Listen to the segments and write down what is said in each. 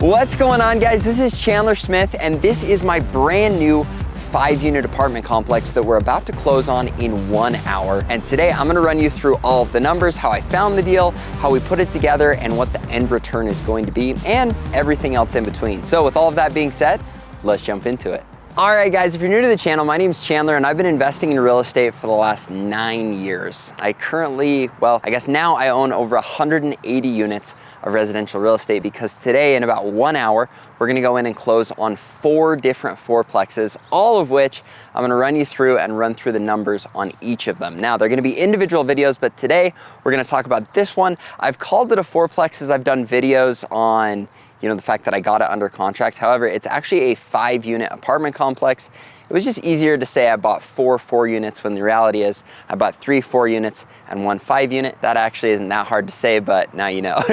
What's going on, guys? This is Chandler Smith, and this is my brand new 5-unit apartment complex that we're about to close on in 1 hour. And today I'm gonna run you through all of the numbers, how I found the deal, how we put it together, and what the end return is going to be, and everything else in between. So with all of that being said, let's jump into it. All right, guys, if you're new to the channel, my name's Chandler, and I've been investing in real estate for the last 9 years. I currently, well, I guess now I own over 180 units of residential real estate, because today in about 1 hour, we're gonna go in and close on 4 different fourplexes, all of which I'm gonna run you through and run through the numbers on each of them. Now, they're gonna be individual videos, but today we're gonna talk about this one. I've called it a fourplex as I've done videos on the fact that I got it under contract. However, it's actually a 5-unit apartment complex. It was just easier to say I bought 4 units when the reality is I bought 3 4 units and 1 5-unit. That actually isn't that hard to say, but now you know.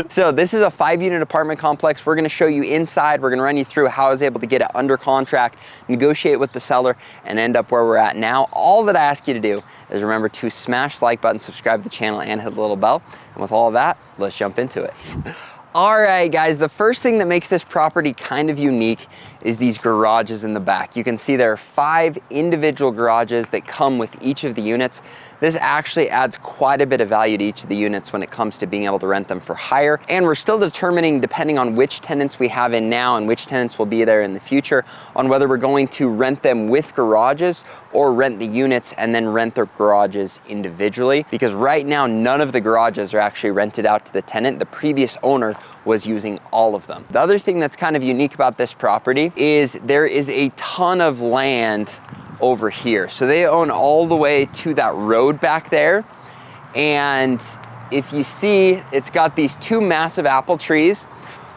So this is a 5-unit apartment complex. We're gonna show you inside. We're gonna run you through how I was able to get it under contract, negotiate with the seller, and end up where we're at now. All that I ask you to do is remember to smash the like button, subscribe to the channel, and hit the little bell. And with all of that, let's jump into it. All right, guys, the first thing that makes this property kind of unique is these garages in the back. You can see there are 5 individual garages that come with each of the units. This actually adds quite a bit of value to each of the units when it comes to being able to rent them for hire. And we're still determining, depending on which tenants we have in now and which tenants will be there in the future, on whether we're going to rent them with garages or rent the units and then rent their garages individually. Because right now, none of the garages are actually rented out to the tenant. The previous owner was using all of them. The other thing that's kind of unique about this property is there is a ton of land over here. So they own all the way to that road back there. And if you see, it's got these 2 massive apple trees.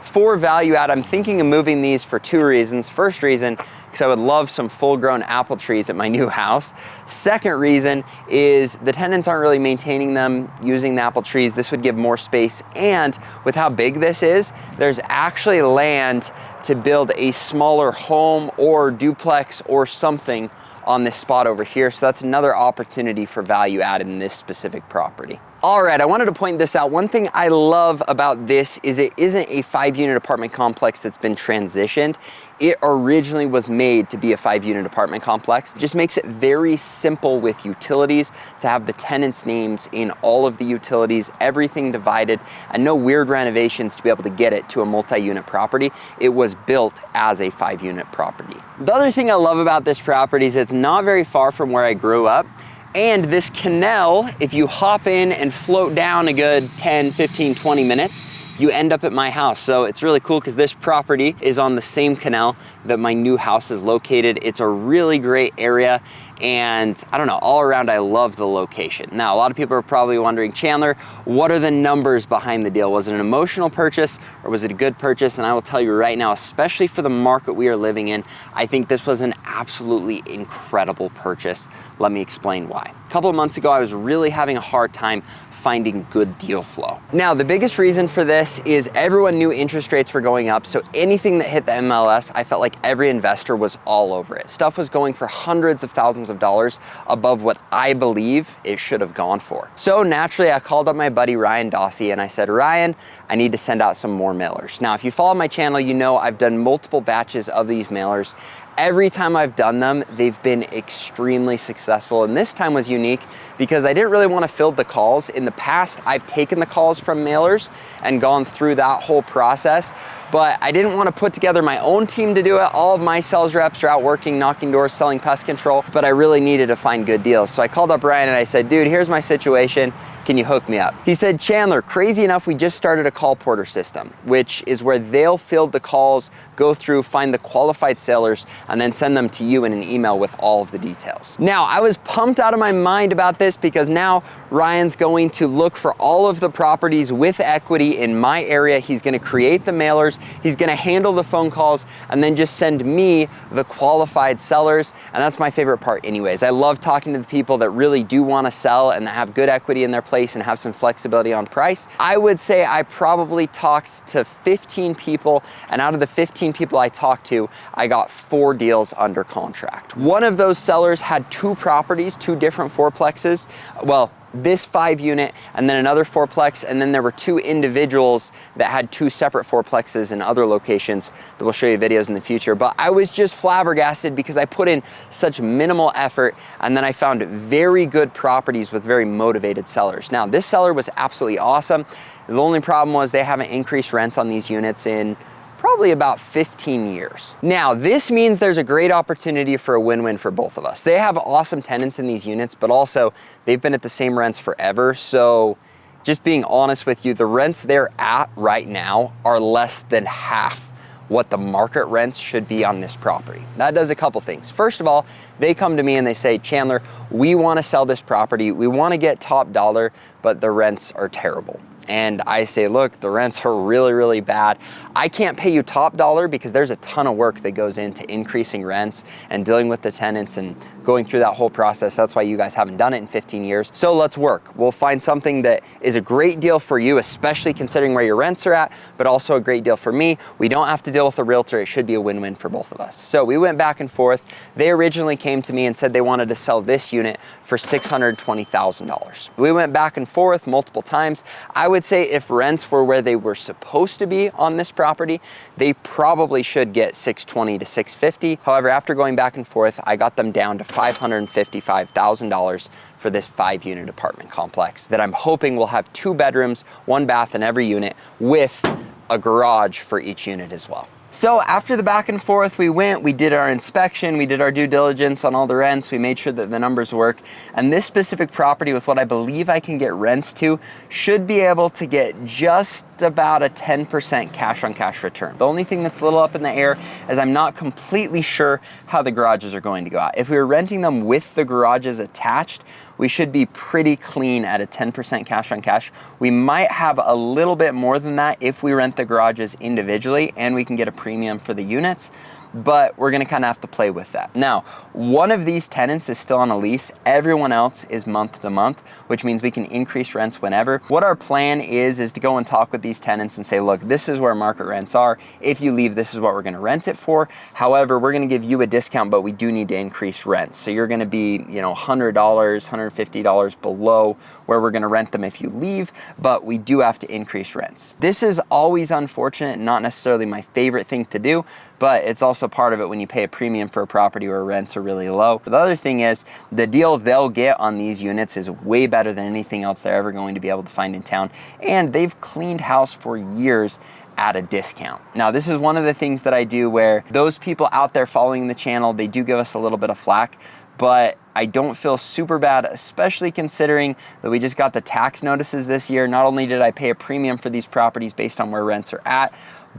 For value add, I'm thinking of moving these for 2 reasons. First reason, because I would love some full-grown apple trees at my new house. Second reason is the tenants aren't really maintaining them, using the apple trees. This would give more space, and with how big this is, there's actually land to build a smaller home or duplex or something on this spot over here. So that's another opportunity for value add in this specific property. All right, I wanted to point this out. One thing I love about this is it isn't a 5-unit apartment complex that's been transitioned. It originally was made to be a 5-unit apartment complex. It just makes it very simple with utilities to have the tenants' names in all of the utilities, everything divided, and no weird renovations to be able to get it to a multi-unit property. It was built as a 5-unit property. The other thing I love about this property is it's not very far from where I grew up. And this canal, if you hop in and float down a good 10, 15, 20 minutes, you end up at my house. So it's really cool because this property is on the same canal that my new house is located. It's a really great area. And I don't know, all around, I love the location. Now, a lot of people are probably wondering, Chandler, what are the numbers behind the deal? Was it an emotional purchase or was it a good purchase? And I will tell you right now, especially for the market we are living in, I think this was an absolutely incredible purchase. Let me explain why. A couple of months ago, I was really having a hard time finding good deal flow. Now, the biggest reason for this is everyone knew interest rates were going up, so anything that hit the MLS, I felt like every investor was all over it. Stuff was going for hundreds of thousands of dollars above what I believe it should have gone for. So naturally, I called up my buddy Ryan Dossie and I said, Ryan, I need to send out some more mailers. Now, if you follow my channel, you know I've done multiple batches of these mailers. Every time I've done them, they've been extremely successful. And this time was unique because I didn't really want to field the calls. In the past, I've taken the calls from mailers and gone through that whole process, but I didn't want to put together my own team to do it. All of my sales reps are out working, knocking doors, selling pest control, but I really needed to find good deals. So I called up Ryan and I said, dude, here's my situation. Can you hook me up? He said, Chandler, crazy enough, we just started a call porter system, which is where they'll field the calls, go through, find the qualified sellers, and then send them to you in an email with all of the details. Now, I was pumped out of my mind about this because now Ryan's going to look for all of the properties with equity in my area. He's gonna create the mailers, he's gonna handle the phone calls, and then just send me the qualified sellers. And that's my favorite part anyways. I love talking to the people that really do wanna sell and that have good equity in their place and have some flexibility on price. I would say I probably talked to 15 people, and out of the 15 people I talked to, I got 4 deals under contract. One of those sellers had 2 properties, 2 different fourplexes. Well, this 5-unit, and then another 4-plex, and then there were 2 individuals that had 2 separate 4-plexes in other locations that we'll show you videos in the future. But I was just flabbergasted because I put in such minimal effort, and then I found very good properties with very motivated sellers. Now, this seller was absolutely awesome. The only problem was they haven't increased rents on these units in probably about 15 years. Now, this means there's a great opportunity for a win-win for both of us. They have awesome tenants in these units, but also they've been at the same rents forever. So just being honest with you, the rents they're at right now are less than half what the market rents should be on this property. That does a couple things. First of all, they come to me and they say, Chandler, we want to sell this property. We want to get top dollar, but the rents are terrible. And I say, look, the rents are really, really bad. I can't pay you top dollar because there's a ton of work that goes into increasing rents and dealing with the tenants and going through that whole process. That's why you guys haven't done it in 15 years. So let's work. We'll find something that is a great deal for you, especially considering where your rents are at, but also a great deal for me. We don't have to deal with a realtor. It should be a win-win for both of us. So we went back and forth. They originally came to me and said they wanted to sell this unit for $620,000. We went back and forth multiple times. I would say if rents were where they were supposed to be on this property, they probably should get $620,000 to $650,000. However, after going back and forth, I got them down to $555,000 for this 5-unit apartment complex that I'm hoping will have 2 bedrooms, 1 bath in every unit with a garage for each unit as well. So after the back and forth, we did our inspection, we did our due diligence on all the rents, we made sure that the numbers work. And this specific property, with what I believe I can get rents to, should be able to get just about a 10% cash on cash return. The only thing that's a little up in the air is I'm not completely sure how the garages are going to go out. If we were renting them with the garages attached, we should be pretty clean at a 10% cash on cash. We might have a little bit more than that if we rent the garages individually and we can get a premium for the units, but we're gonna kind of have to play with that. Now, one of these tenants is still on a lease. Everyone else is month to month, which means we can increase rents whenever. What our plan is to go and talk with these tenants and say, look, this is where market rents are. If you leave, this is what we're gonna rent it for. However, we're gonna give you a discount, but we do need to increase rents. So you're gonna be, $100, $150 below where we're gonna rent them if you leave, but we do have to increase rents. This is always unfortunate, not necessarily my favorite thing to do, but it's also part of it when you pay a premium for a property where rents are really low. But the other thing is the deal they'll get on these units is way better than anything else they're ever going to be able to find in town. And they've cleaned house for years at a discount. Now, this is one of the things that I do where those people out there following the channel, they do give us a little bit of flack, but I don't feel super bad, especially considering that we just got the tax notices this year. Not only did I pay a premium for these properties based on where rents are at,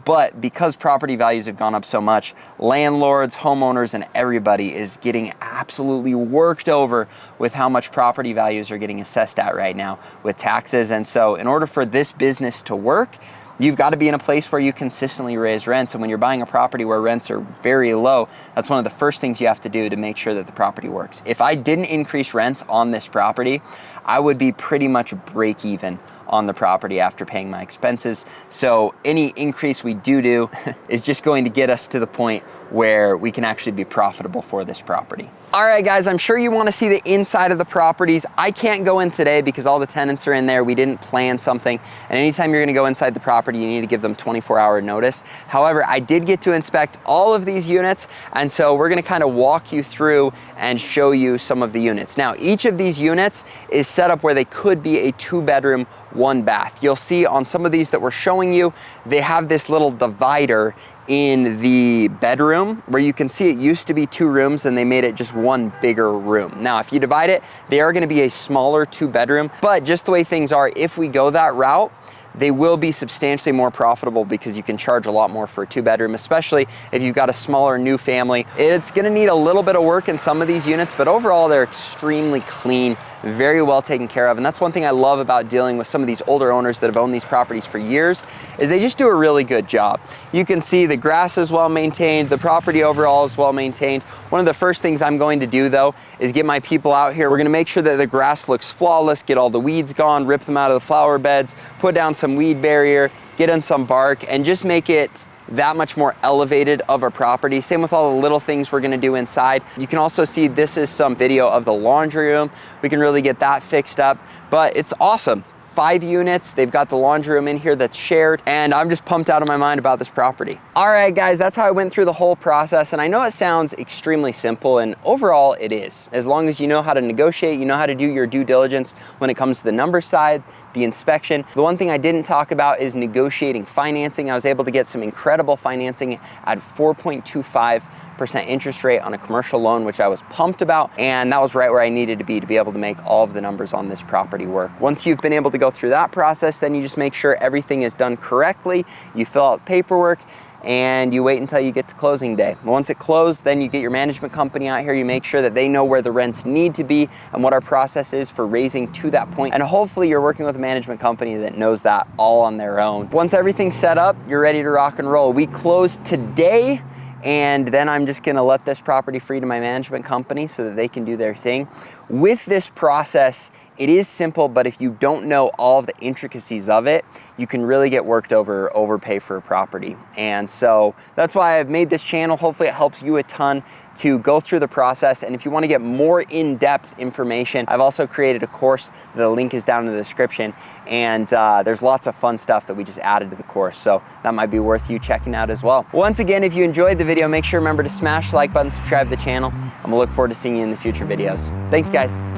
but because property values have gone up so much, landlords, homeowners, and everybody is getting absolutely worked over with how much property values are getting assessed at right now with taxes. And so in order for this business to work, you've got to be in a place where you consistently raise rents. And when you're buying a property where rents are very low, that's one of the first things you have to do to make sure that the property works. If I didn't increase rents on this property, I would be pretty much break even on the property after paying my expenses. So any increase we do is just going to get us to the point where we can actually be profitable for this property. All right, guys, I'm sure you want to see the inside of the properties. I can't go in today because all the tenants are in there. We didn't plan something. And anytime you're going to go inside the property, you need to give them 24-hour notice. However, I did get to inspect all of these units. And so we're going to kind of walk you through and show you some of the units. Now, each of these units is set up where they could be a 2-bedroom, 1 bath. You'll see on some of these that we're showing you, they have this little divider in the bedroom where you can see it used to be 2 rooms and they made it just 1 bigger room. Now, if you divide it, they are going to be a smaller 2-bedroom, but just the way things are, if we go that route, they will be substantially more profitable because you can charge a lot more for a 2-bedroom, especially if you've got a smaller new family. It's gonna need a little bit of work in some of these units, but overall they're extremely clean, very well taken care of. And that's one thing I love about dealing with some of these older owners that have owned these properties for years, is they just do a really good job. You can see the grass is well maintained, the property overall is well maintained. One of the first things I'm going to do though is get my people out here. We're gonna make sure that the grass looks flawless, get all the weeds gone, rip them out of the flower beds, put down some weed barrier, get in some bark, and just make it that much more elevated of a property. Same with all the little things we're gonna do inside. You can also see this is some video of the laundry room. We can really get that fixed up, but it's awesome. 5 units, they've got the laundry room in here that's shared, and I'm just pumped out of my mind about this property. All right, guys, that's how I went through the whole process, and I know it sounds extremely simple, and overall it is. As long as you know how to negotiate, you know how to do your due diligence when it comes to the number side, the inspection. The one thing I didn't talk about is negotiating financing. I was able to get some incredible financing at 4.25% interest rate on a commercial loan, which I was pumped about, and that was right where I needed to be able to make all of the numbers on this property work. Once you've been able to go through that process, then you just make sure everything is done correctly, you fill out paperwork, and you wait until you get to closing day. Once it closed, then you get your management company out here, you make sure that they know where the rents need to be and what our process is for raising to that point. And hopefully you're working with a management company that knows that all on their own. Once everything's set up, you're ready to rock and roll. We close today, and then I'm just gonna let this property free to my management company so that they can do their thing. With this process, it is simple, but if you don't know all of the intricacies of it, you can really get worked over, overpay for a property. And so that's why I've made this channel. Hopefully it helps you a ton to go through the process. And if you want to get more in-depth information, I've also created a course. The link is down in the description. And there's lots of fun stuff that we just added to the course. So that might be worth you checking out as well. Once again, if you enjoyed the video, make sure remember to smash the like button, subscribe to the channel. I'm gonna look forward to seeing you in the future videos. Thanks, guys.